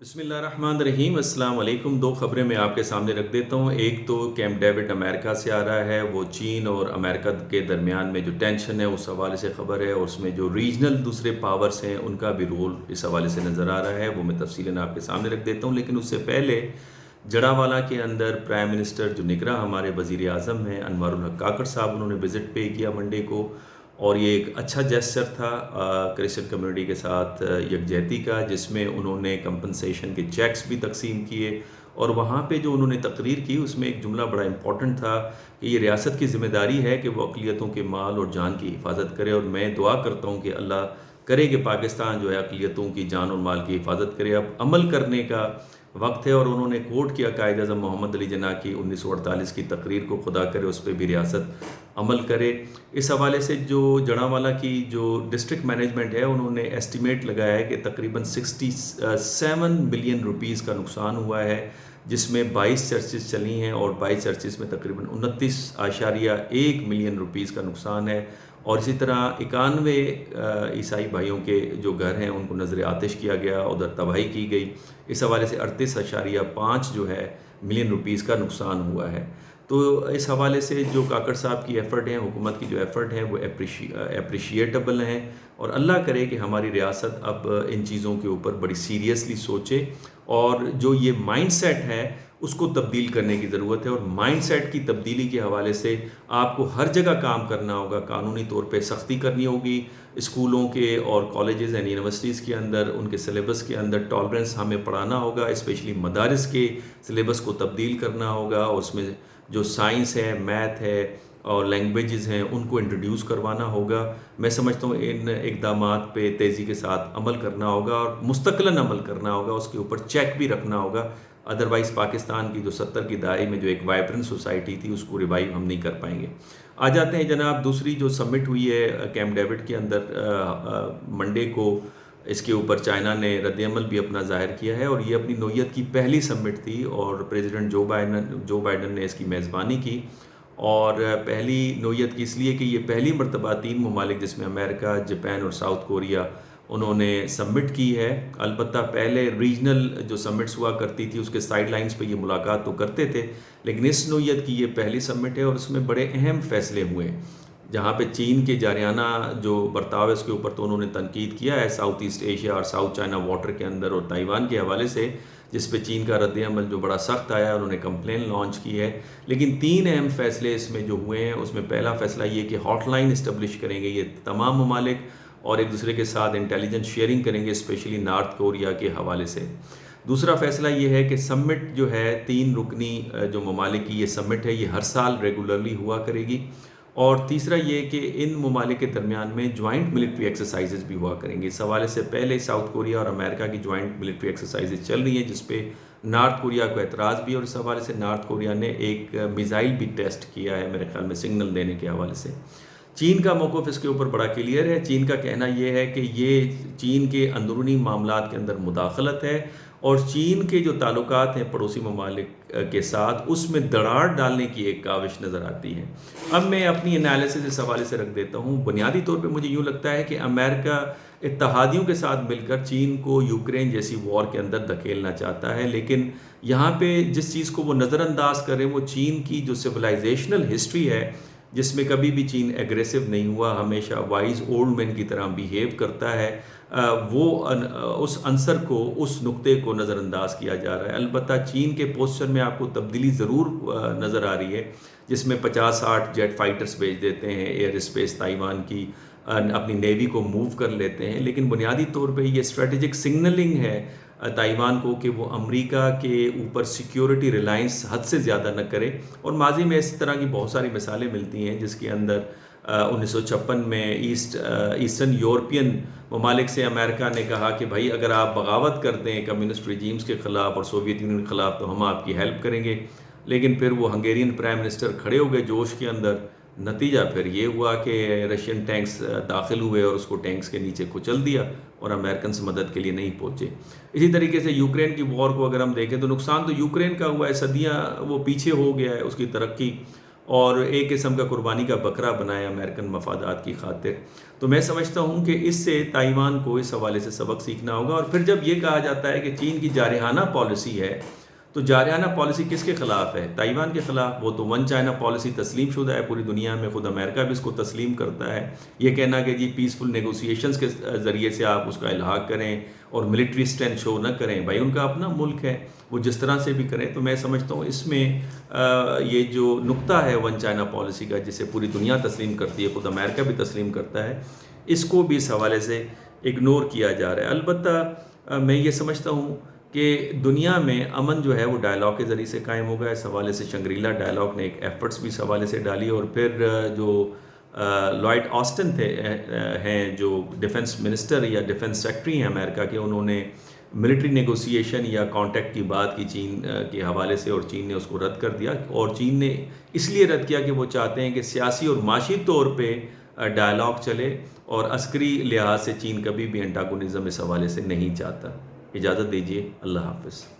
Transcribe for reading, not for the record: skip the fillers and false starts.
बिस्मिल्लाहिर्रहमानिर्रहीम अस्सलाम वालेकुम। दो ख़बरें मैं आपके सामने रख देता हूँ। एक तो कैंप डेविड अमेरिका से आ रहा है, वो चीन और अमेरिका के दरमियान में जो टेंशन है उस हवाले से ख़बर है, और उसमें जो रीजनल दूसरे पावर्स हैं उनका भी रोल इस हवाले से नज़र आ रहा है, वो मैं तफसीलन आपके सामने रख देता हूँ। लेकिन उससे पहले जड़ावाला के अंदर प्राइम मिनिस्टर जो निगरां हमारे वज़ीर आज़म हैं अनवारुल हक काकड़ साहब, उन्होंने विज़िट पे किया मंडे को, और ये एक अच्छा जेस्चर था क्रिश्चियन कम्युनिटी के साथ यकजहती का, जिसमें उन्होंने कंपनसेशन के चेक्स भी तकसीम किए। और वहाँ पे जो उन्होंने तकरीर की उसमें एक जुमला बड़ा इम्पोर्टेंट था कि ये रियासत की ज़िम्मेदारी है कि वो अक़लियतों के माल और जान की हिफाजत करे, और मैं दुआ करता हूँ कि अल्लाह करे कि पाकिस्तान जो है अक़लियतों की जान और माल की हिफाजत करे। अब अमल करने का वक्त है, और उन्होंने कोट किया कायद अज़म मोहम्मद अली जिन्ना की 1948 की तकरीर को, खुदा करे उस पर भी रियासत अमल करे। इस हवाले से जो जड़ांवाला की जो डिस्ट्रिक्ट मैनेजमेंट है उन्होंने एस्टिमेट लगाया है कि तकरीबन 67 बिलियन रुपीज़ का नुकसान हुआ है, जिसमें 22 चर्चेज़ चली हैं, और 22 चर्चेज़ में तकरीबन 29.1 मिलियन रुपीज़ का नुकसान है। और इसी तरह 91 ईसाई भाइयों के जो घर हैं उनको नज़र आतिश किया गया, उधर तबाही की गई। इस हवाले से 38.5 जो है मिलियन रुपीज़ का नुकसान हुआ है। तो इस हवाले से जो काकड़ साहब की एफ़र्ट हैं, हुकूमत की जो एफ़र्ट हैं, वो एप्रिशिएटेबल हैं, और अल्लाह करे कि हमारी रियासत अब इन चीज़ों के ऊपर बड़ी सीरियसली सोचे, और जो ये माइंडसेट है उसको तब्दील करने की ज़रूरत है। और माइंडसेट की तब्दीली के हवाले से आपको हर जगह काम करना होगा, कानूनी तौर पे सख्ती करनी होगी, स्कूलों के और कॉलेजेस एंड यूनिवर्सिटीज़ के अंदर उनके सिलेबस के अंदर टॉलरेंस हमें पढ़ाना होगा, स्पेशली मदारिस के सिलेबस को तब्दील करना होगा, उसमें जो साइंस है, मैथ है और लैंग्वेजेस हैं उनको इंट्रोड्यूस करवाना होगा। मैं समझता हूँ इन इक़दामात पे तेज़ी के साथ अमल करना होगा, और मुस्तक़िलन अमल करना होगा, उसके ऊपर चेक भी रखना होगा। अदरवाइज़ पाकिस्तान की जो 70 की दहाई में जो एक वाइब्रेंट सोसाइटी थी उसको रिवाइव हम नहीं कर पाएंगे। आ जाते हैं जनाब दूसरी जो समिट हुई है कैंप डेविड के अंदर मंडे को, इसके ऊपर चाइना ने रद्दअमल भी अपना ज़ाहिर किया है, और ये अपनी नौयत की पहली समिट थी, और प्रेसिडेंट जो बाइडन ने इसकी मेज़बानी की। और पहली नौयत की इसलिए कि ये पहली मरतबा 3 ममालिक जिसमें अमेरिका, जापान और साउथ कोरिया उन्होंने सबमिट की है। अलबत्ता पहले रीजनल जो समिट्स हुआ करती थी उसके साइड लाइन्स पर ये मुलाकात तो करते थे, लेकिन इस नौयत की ये पहली समिट है, और उसमें बड़े अहम फ़ैसले हुए, जहाँ पे चीन के जारियाना जो बर्ताव है उसके ऊपर तो उन्होंने तनकीद किया है साउथ ईस्ट एशिया और साउथ चाइना वाटर के अंदर और ताइवान के हवाले से, जिस पे चीन का रद्दअमल जो बड़ा सख्त आया, उन्होंने कंप्लेन लॉन्च की है। लेकिन 3 अहम फ़ैसले इसमें जो हुए हैं, उसमें पहला फ़ैसला ये कि हॉटलाइन इस्टब्लिश करेंगे ये तमाम ममालिक, और एक दूसरे के साथ इंटेलिजेंस शेयरिंग करेंगे, स्पेशली नॉर्थ कोरिया के हवाले से। दूसरा फ़ैसला ये है कि समिट जो है 3 रुकनी जो ममालिक की ये समिट है, ये हर साल रेगुलरली हुआ करेगी। और तीसरा ये कि इन ममालिक के दरमियान में जॉइंट मिलिट्री एक्सरसाइजेज भी हुआ करेंगे। इस हवाले से पहले साउथ कोरिया और अमेरिका की जॉइंट मिलिट्री एक्सरसाइजेज चल रही हैं, जिस पे नॉर्थ कोरिया को एतराज़ भी है, और इस हवाले से नॉर्थ कोरिया ने एक मिसाइल भी टेस्ट किया है मेरे ख्याल में सिग्नल देने के हवाले से। चीन का मौक़िफ़ इसके ऊपर बड़ा क्लियर है। चीन का कहना यह है कि ये चीन के अंदरूनी मामलात के अंदर मुदाखलत है, और चीन के जो ताल्लुकात हैं पड़ोसी ममालिक के साथ उसमें दरार डालने की एक काविश नज़र आती है। अब मैं अपनी एनालिसिस इस हवाले से रख देता हूँ। बुनियादी तौर पे मुझे यूँ लगता है कि अमेरिका इत्तहादियों के साथ मिलकर चीन को यूक्रेन जैसी वॉर के अंदर धकेलना चाहता है, लेकिन यहाँ पे जिस चीज़ को वो नज़रअंदाज कर रहे हैं वो चीन की जो सिविलाइजेशनल हिस्ट्री है, जिसमें कभी भी चीन एग्रेसिव नहीं हुआ, हमेशा वाइज ओल्ड मैन की तरह बिहेव करता है, उस अंसर को, उस नुक्ते को नज़रअंदाज किया जा रहा है। अलबत्ता चीन के पोस्चर में आपको तब्दीली ज़रूर नज़र आ रही है, जिसमें 50-60 जेट फाइटर्स भेज देते हैं, एयर स्पेस ताइवान की अपनी नेवी को मूव कर लेते हैं, लेकिन बुनियादी तौर पे ये स्ट्रेटेजिक सिग्नलिंग है ताइवान को कि वो अमेरिका के ऊपर सिक्योरिटी रिलायंस हद से ज़्यादा न करे। और माजी में इस तरह की बहुत सारी मिसालें मिलती हैं, जिसके अंदर 1956 में ईस्टर्न यूरोपियन ममालिक से अमेरिका ने कहा कि भाई अगर आप बगावत करते हैं कम्युनिस्ट रिजीम्स के ख़िलाफ़ और सोवियत यूनियन के ख़िलाफ़ तो हम आपकी हेल्प करेंगे। लेकिन फिर वो हंगेरियन प्राइम मिनिस्टर खड़े हो गए जोश के अंदर। नतीजा फिर ये हुआ कि रशियन टैंक्स दाखिल हुए और उसको टैंक्स के नीचे कुचल दिया, और अमेरिकन मदद के लिए नहीं पहुँचे। इसी तरीके से यूक्रेन की वॉर को अगर हम देखें तो नुकसान तो यूक्रेन का हुआ है, सदियाँ वो पीछे हो गया है उसकी तरक्की, और एक किस्म का कुर्बानी का बकरा बनाया अमेरिकन मफादात की खातिर। तो मैं समझता हूँ कि इससे ताइवान को इस हवाले से सबक सीखना होगा। और फिर जब ये कहा जाता है कि चीन की जारहाना पॉलिसी है, तो जारहाना पॉलिसी किसके ख़िलाफ़ है? ताइवान के ख़िलाफ़। वो तो वन चाइना पॉलिसी तस्लीम शुदा है पूरी दुनिया में, ख़ुद अमेरिका भी इसको तस्लीम करता है। ये कहना कि जी पीसफुल नेगोशिएशंस के ज़रिए से आप उसका इल्हाक़ करें और मिलिट्री स्ट्रेंथ शो न करें, भाई उनका अपना मुल्क है, वो जिस तरह से भी करें। तो मैं समझता हूँ इसमें ये जो नुक्ता है वन चाइना पॉलिसी का, जिसे पूरी दुनिया तस्लीम करती है, ख़ुद अमेरिका भी तस्लीम करता है, इसको भी इस हवाले से इग्नोर किया जा रहा है। अलबत्ता मैं ये समझता हूँ कि दुनिया में अमन जो है वो डायलॉग के ज़रिए से कायम होगा। इस हवाले से शंग्रीला डायलॉग ने एक एफ़र्ट्स भी इस हवाले से डाली। और फिर जो लॉयड ऑस्टिन हैं जो डिफेंस मिनिस्टर या डिफेंस सेक्रेटरी हैं अमेरिका के, उन्होंने मिलिट्री नेगोशिएशन या कॉन्टैक्ट की बात की चीन के हवाले से, और चीन ने उसको रद्द कर दिया। और चीन ने इसलिए रद्द किया कि वो चाहते हैं कि सियासी और माशी तौर पे डायलॉग चले, और अस्करी लिहाज से चीन कभी भी एंटागोनिज़म इस हवाले से नहीं चाहता। इजाज़त दीजिए, अल्लाह हाफ़िज़।